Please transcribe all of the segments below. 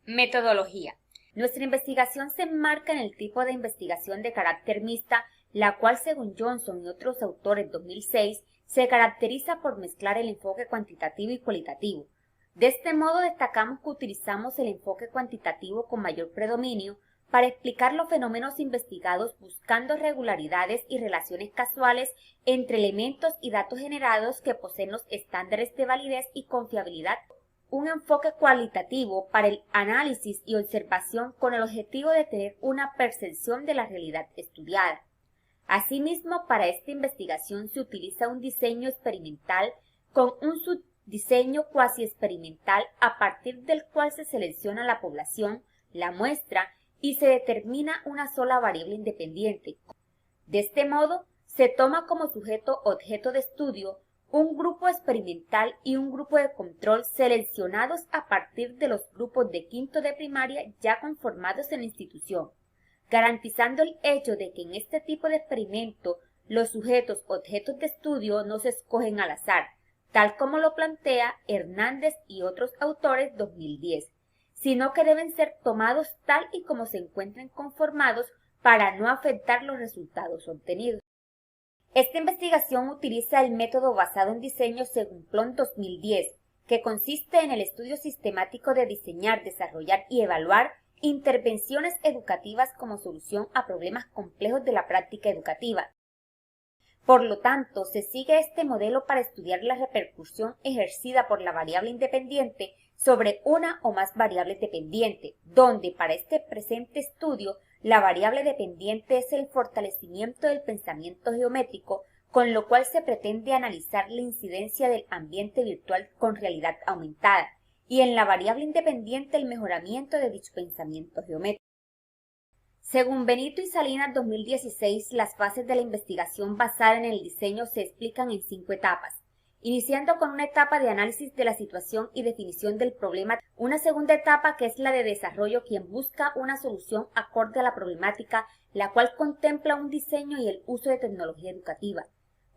Metodología. Nuestra investigación se enmarca en el tipo de investigación de carácter mixta, la cual, según Johnson y otros autores 2006, se caracteriza por mezclar el enfoque cuantitativo y cualitativo. De este modo, destacamos que utilizamos el enfoque cuantitativo con mayor predominio para explicar los fenómenos investigados buscando regularidades y relaciones casuales entre elementos y datos generados que poseen los estándares de validez y confiabilidad. Un enfoque cualitativo para el análisis y observación con el objetivo de tener una percepción de la realidad estudiada. Asimismo, para esta investigación se utiliza un diseño experimental con un subdiseño cuasi experimental a partir del cual se selecciona la población, la muestra y se determina una sola variable independiente. De este modo, se toma como sujeto objeto de estudio un grupo experimental y un grupo de control seleccionados a partir de los grupos de quinto de primaria ya conformados en la institución, garantizando el hecho de que en este tipo de experimento los sujetos objetos de estudio no se escogen al azar, tal como lo plantea Hernández y otros autores 2010, sino que deben ser tomados tal y como se encuentren conformados para no afectar los resultados obtenidos. Esta investigación utiliza el método basado en diseño según Plon 2010, que consiste en el estudio sistemático de diseñar, desarrollar y evaluar intervenciones educativas como solución a problemas complejos de la práctica educativa. Por lo tanto, se sigue este modelo para estudiar la repercusión ejercida por la variable independiente sobre una o más variables dependientes, donde para este presente estudio la variable dependiente es el fortalecimiento del pensamiento geométrico, con lo cual se pretende analizar la incidencia del ambiente virtual con realidad aumentada, y en la variable independiente el mejoramiento de dicho pensamiento geométrico. Según Benito y Salinas 2016, las fases de la investigación basada en el diseño se explican en 5 etapas, iniciando con una etapa de análisis de la situación y definición del problema, una segunda etapa que es la de desarrollo, quien busca una solución acorde a la problemática, la cual contempla un diseño y el uso de tecnología educativa,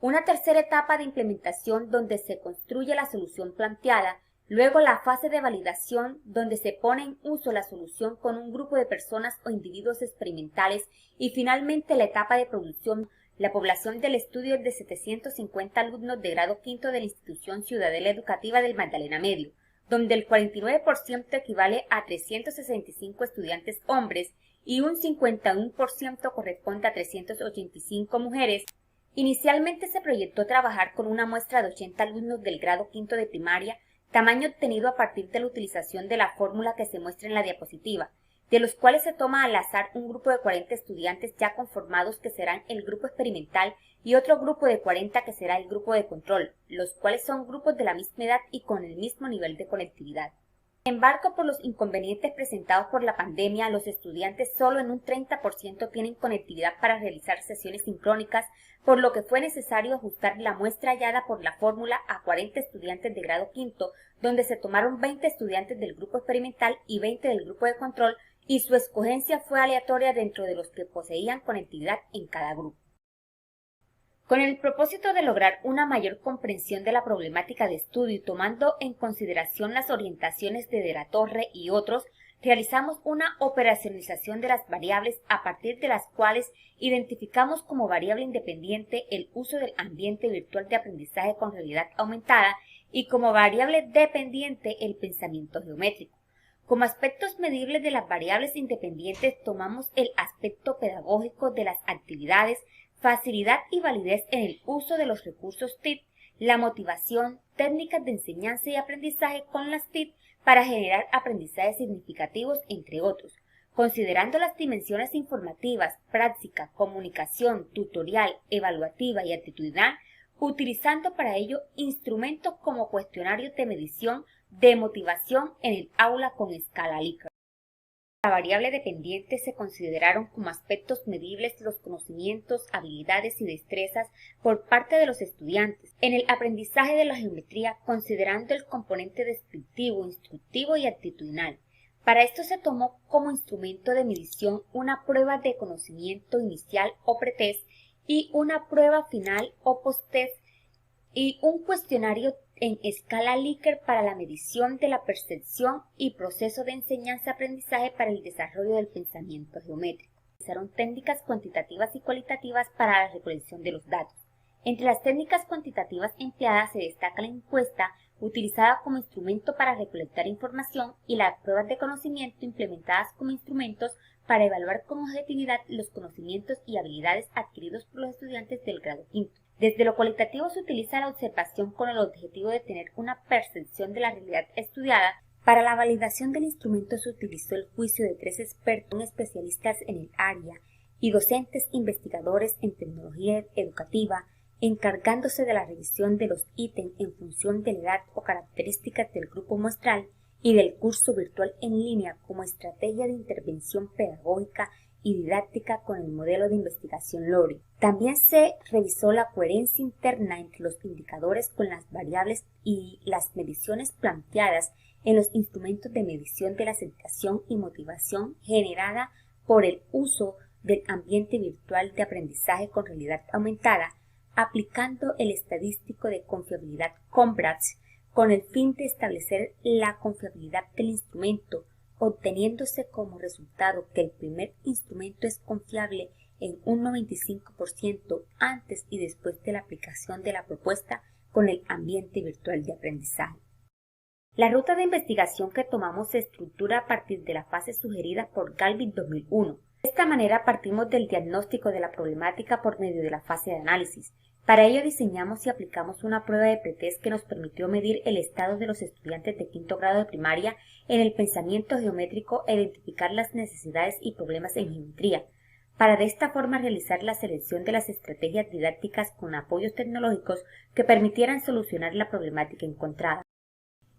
una tercera etapa de implementación donde se construye la solución planteada, luego la fase de validación donde se pone en uso la solución con un grupo de personas o individuos experimentales y finalmente la etapa de producción. La población del estudio es de 750 alumnos de grado quinto de la institución Ciudadela Educativa del Magdalena Medio, donde el 49% equivale a 365 estudiantes hombres y un 51% corresponde a 385 mujeres. Inicialmente se proyectó trabajar con una muestra de 80 alumnos del grado quinto de primaria, tamaño obtenido a partir de la utilización de la fórmula que se muestra en la diapositiva, de los cuales se toma al azar un grupo de 40 estudiantes ya conformados que serán el grupo experimental y otro grupo de 40 que será el grupo de control, los cuales son grupos de la misma edad y con el mismo nivel de conectividad. Sin embargo, por los inconvenientes presentados por la pandemia, los estudiantes solo en un 30% tienen conectividad para realizar sesiones sincrónicas, por lo que fue necesario ajustar la muestra hallada por la fórmula a 40 estudiantes de grado quinto, donde se tomaron 20 estudiantes del grupo experimental y 20 del grupo de control, y su escogencia fue aleatoria dentro de los que poseían conectividad en cada grupo. Con el propósito de lograr una mayor comprensión de la problemática de estudio y tomando en consideración las orientaciones de la Torre y otros, realizamos una operacionalización de las variables a partir de las cuales identificamos como variable independiente el uso del ambiente virtual de aprendizaje con realidad aumentada y como variable dependiente el pensamiento geométrico. Como aspectos medibles de las variables independientes tomamos el aspecto pedagógico de las actividades, facilidad y validez en el uso de los recursos TIC, la motivación, técnicas de enseñanza y aprendizaje con las TIC para generar aprendizajes significativos, entre otros, considerando las dimensiones informativas, práctica, comunicación, tutorial, evaluativa y actitudinal, utilizando para ello instrumentos como cuestionarios de medición de motivación en el aula con escala Likert. La variable dependiente se consideraron como aspectos medibles los conocimientos, habilidades y destrezas por parte de los estudiantes en el aprendizaje de la geometría, considerando el componente descriptivo, instructivo y actitudinal. Para esto se tomó como instrumento de medición una prueba de conocimiento inicial o pretest y una prueba final o posttest y un cuestionario en escala Likert para la medición de la percepción y proceso de enseñanza-aprendizaje para el desarrollo del pensamiento geométrico. Utilizaron técnicas cuantitativas y cualitativas para la recolección de los datos. Entre las técnicas cuantitativas empleadas se destaca la encuesta, utilizada como instrumento para recolectar información, y las pruebas de conocimiento implementadas como instrumentos para evaluar con objetividad los conocimientos y habilidades adquiridos por los estudiantes del grado quinto. Desde lo cualitativo se utiliza la observación con el objetivo de tener una percepción de la realidad estudiada. Para la validación del instrumento se utilizó el juicio de 3 expertos, especialistas en el área y docentes investigadores en tecnología educativa, encargándose de la revisión de los ítems en función de la edad o características del grupo muestral y del curso virtual en línea como estrategia de intervención pedagógica y didáctica con el modelo de investigación LORI. También se revisó la coherencia interna entre los indicadores con las variables y las mediciones planteadas en los instrumentos de medición de la aceptación y motivación generada por el uso del ambiente virtual de aprendizaje con realidad aumentada, aplicando el estadístico de confiabilidad CONVRATS con el fin de establecer la confiabilidad del instrumento, obteniéndose como resultado que el primer instrumento es confiable en un 95% antes y después de la aplicación de la propuesta con el ambiente virtual de aprendizaje. La ruta de investigación que tomamos se estructura a partir de la fase sugerida por Galvin 2001. De esta manera partimos del diagnóstico de la problemática por medio de la fase de análisis. Para ello diseñamos y aplicamos una prueba de pretest que nos permitió medir el estado de los estudiantes de quinto grado de primaria en el pensamiento geométrico e identificar las necesidades y problemas en geometría, para de esta forma realizar la selección de las estrategias didácticas con apoyos tecnológicos que permitieran solucionar la problemática encontrada.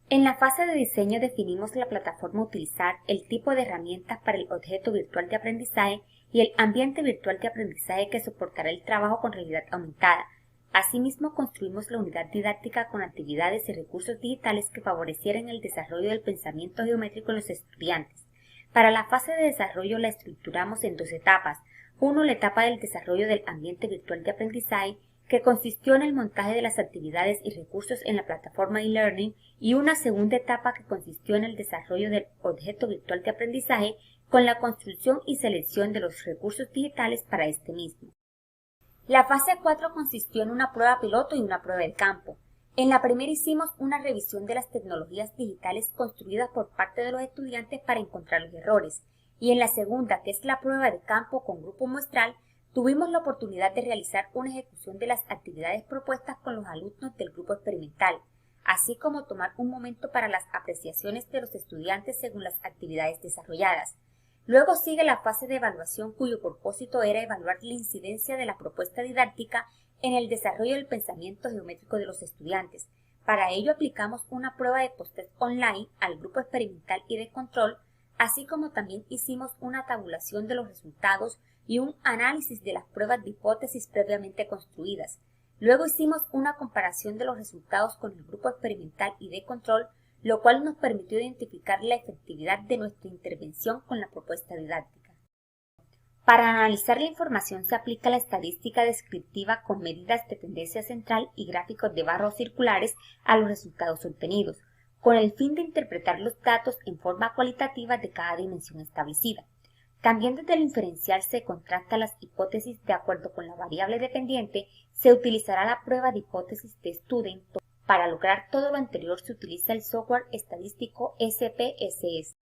En la fase de diseño definimos la plataforma a utilizar, el tipo de herramientas para el objeto virtual de aprendizaje y el ambiente virtual de aprendizaje que soportará el trabajo con realidad aumentada. Asimismo, construimos la unidad didáctica con actividades y recursos digitales que favorecieran el desarrollo del pensamiento geométrico en los estudiantes. Para la fase de desarrollo la estructuramos en 2 etapas. 1. La etapa del desarrollo del ambiente virtual de aprendizaje, que consistió en el montaje de las actividades y recursos en la plataforma e-learning, y una segunda etapa que consistió en el desarrollo del objeto virtual de aprendizaje con la construcción y selección de los recursos digitales para este mismo. La fase 4 consistió en una prueba piloto y una prueba de campo. En la primera hicimos una revisión de las tecnologías digitales construidas por parte de los estudiantes para encontrar los errores, y en la segunda, que es la prueba de campo con grupo muestral, tuvimos la oportunidad de realizar una ejecución de las actividades propuestas con los alumnos del grupo experimental, así como tomar un momento para las apreciaciones de los estudiantes según las actividades desarrolladas. Luego sigue la fase de evaluación, cuyo propósito era evaluar la incidencia de la propuesta didáctica en el desarrollo del pensamiento geométrico de los estudiantes. Para ello aplicamos una prueba de post-test online al grupo experimental y de control, así como también hicimos una tabulación de los resultados y un análisis de las pruebas de hipótesis previamente construidas. Luego hicimos una comparación de los resultados con el grupo experimental y de control, lo cual nos permitió identificar la efectividad de nuestra intervención con la propuesta didáctica. Para analizar la información se aplica la estadística descriptiva con medidas de tendencia central y gráficos de barras circulares a los resultados obtenidos, con el fin de interpretar los datos en forma cualitativa de cada dimensión establecida. También desde el inferencial se contrasta las hipótesis de acuerdo con la variable dependiente. Se utilizará la prueba de hipótesis de Student. Para lograr todo lo anterior se utiliza el software estadístico SPSS.